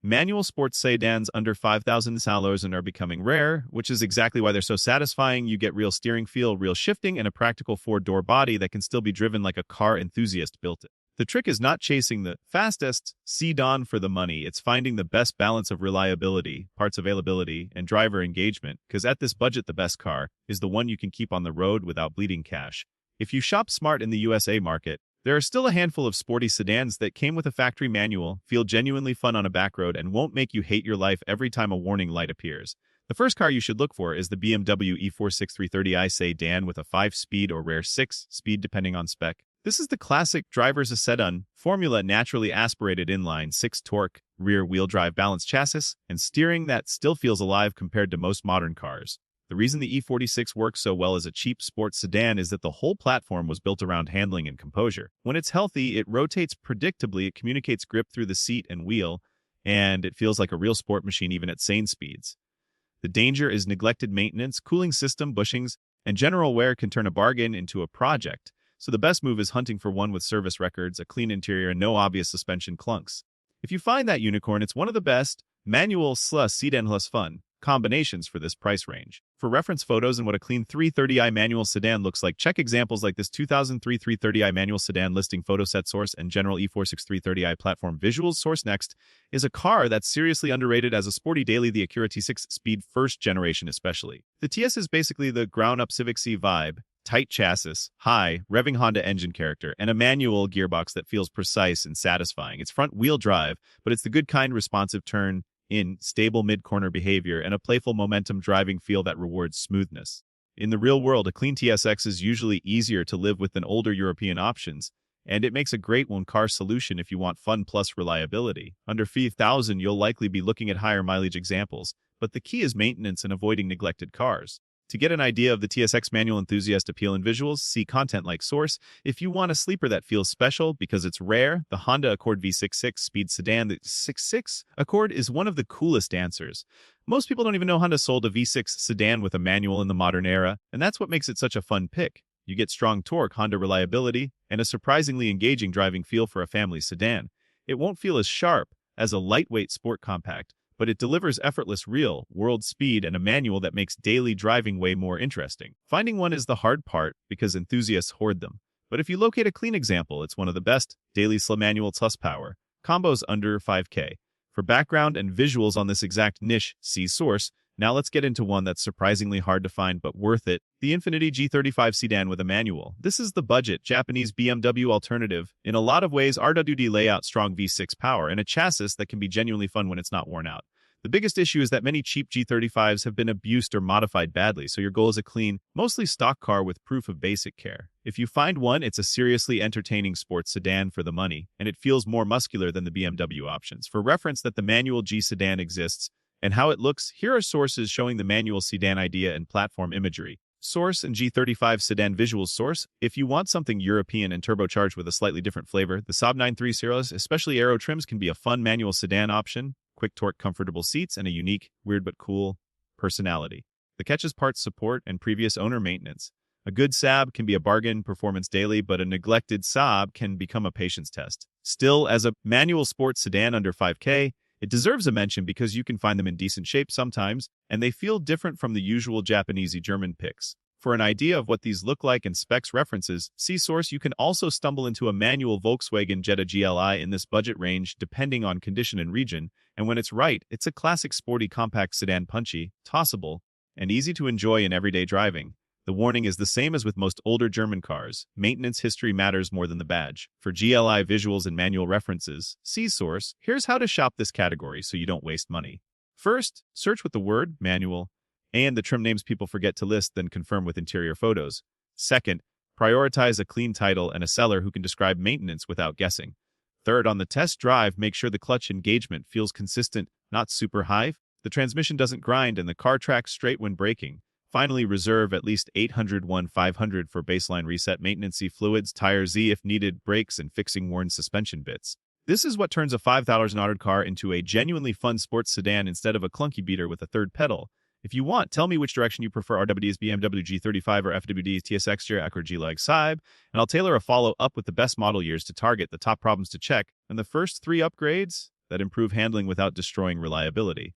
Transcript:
Manual sports sedans under $5,000 and are becoming rare, which is exactly why they're so satisfying. You get real steering feel, real shifting, and a practical four-door body that can still be driven like a car enthusiast built it. The trick is not chasing the fastest Sedan for the money, it's finding the best balance of reliability, parts availability, and driver engagement, because at this budget the best car is the one you can keep on the road without bleeding cash. If you shop smart in the USA market, there are still a handful of sporty sedans that came with a factory manual, feel genuinely fun on a back road, and won't make you hate your life every time a warning light appears. The first car you should look for is the BMW E46 330i Sedan with a 5-speed or rare 6-speed depending on spec. This is the classic driver's a Sedan, formula naturally aspirated inline 6 torque, rear-wheel drive balanced chassis, and steering that still feels alive compared to most modern cars. The reason the E46 works so well as a cheap sports sedan is that the whole platform was built around handling and composure. When it's healthy, it rotates predictably, it communicates grip through the seat and wheel, and it feels like a real sport machine even at sane speeds. The danger is neglected maintenance, cooling system, bushings, and general wear can turn a bargain into a project. So the best move is hunting for one with service records, a clean interior, and no obvious suspension clunks. If you find that unicorn, it's one of the best manual/sedan fun combinations for this price range. For reference photos and what a clean 330i manual sedan looks like, check examples like this 2003 330i manual sedan listing photo set source and general E46 330i platform visuals source. Next is a car that's seriously underrated as a sporty daily, the Acura TSX Speed first generation especially. The TS is basically the ground-up Civic C vibe, tight chassis, high, revving Honda engine character, and a manual gearbox that feels precise and satisfying. It's front-wheel drive, but it's the good kind responsive turn in, stable mid-corner behavior, and a playful momentum driving feel that rewards smoothness. In the real world, a clean TSX is usually easier to live with than older European options, and it makes a great one-car solution if you want fun plus reliability. Under $5,000, you'll likely be looking at higher mileage examples, but the key is maintenance and avoiding neglected cars. To get an idea of the TSX manual enthusiast appeal and visuals, see content like source. If you want a sleeper that feels special because it's rare, the Honda Accord V66 speed sedan, the 66 Accord is one of the coolest answers. Most people don't even know Honda sold a V6 sedan with a manual in the modern era, and that's what makes it such a fun pick. You get strong torque, Honda reliability, and a surprisingly engaging driving feel for a family sedan. It won't feel as sharp as a lightweight sport compact, but it delivers effortless real-world speed and a manual that makes daily driving way more interesting. Finding one is the hard part because enthusiasts hoard them. But if you locate a clean example, it's one of the best daily manual plus power. Combos under $5K. For background and visuals on this exact niche, see source. Now let's get into one that's surprisingly hard to find but worth it. The Infiniti G35 sedan with a manual. This is the budget Japanese BMW alternative. In a lot of ways, RWD layout, strong V6 power, and a chassis that can be genuinely fun when it's not worn out. The biggest issue is that many cheap G35s have been abused or modified badly, so your goal is a clean, mostly stock car with proof of basic care. If you find one, it's a seriously entertaining sports sedan for the money, and it feels more muscular than the BMW options. For reference that the manual G sedan exists, and how it looks, here are sources showing the manual sedan idea and platform imagery. Source and G35 sedan visuals source. If you want something European and turbocharged with a slightly different flavor, the Saab 930, especially Aero trims, can be a fun manual sedan option. Quick torque, comfortable seats, and a unique, weird but cool personality. The catch is parts support and previous owner maintenance. A good Saab can be a bargain, performance daily, but a neglected Saab can become a patience test. Still, as a manual sports sedan under $5K, it deserves a mention because you can find them in decent shape sometimes, and they feel different from the usual Japanesey German picks. For an idea of what these look like and specs references, see source. You can also stumble into a manual Volkswagen Jetta GLI in this budget range depending on condition and region, and when it's right, it's a classic sporty compact sedan, punchy, tossable, and easy to enjoy in everyday driving. The warning is the same as with most older German cars. Maintenance history matters more than the badge. For GLI visuals and manual references, see source. Here's how to shop this category so you don't waste money. First, search with the word manual and the trim names people forget to list, then confirm with interior photos. Second, prioritize a clean title and a seller who can describe maintenance without guessing. Third, on the test drive, make sure the clutch engagement feels consistent, not super high. The transmission doesn't grind and the car tracks straight when braking. Finally, reserve at least 500 for baseline reset, maintenance fluids, tire Z if needed, brakes, and fixing worn suspension bits. This is what turns a $5,000 car into a genuinely fun sports sedan instead of a clunky beater with a third pedal. If you want, tell me which direction you prefer, RWD's BMW G35 or FWD's TSX, Acura GLI, Saab, and I'll tailor a follow-up with the best model years to target the top problems to check. And the first 3 upgrades, that improve handling without destroying reliability.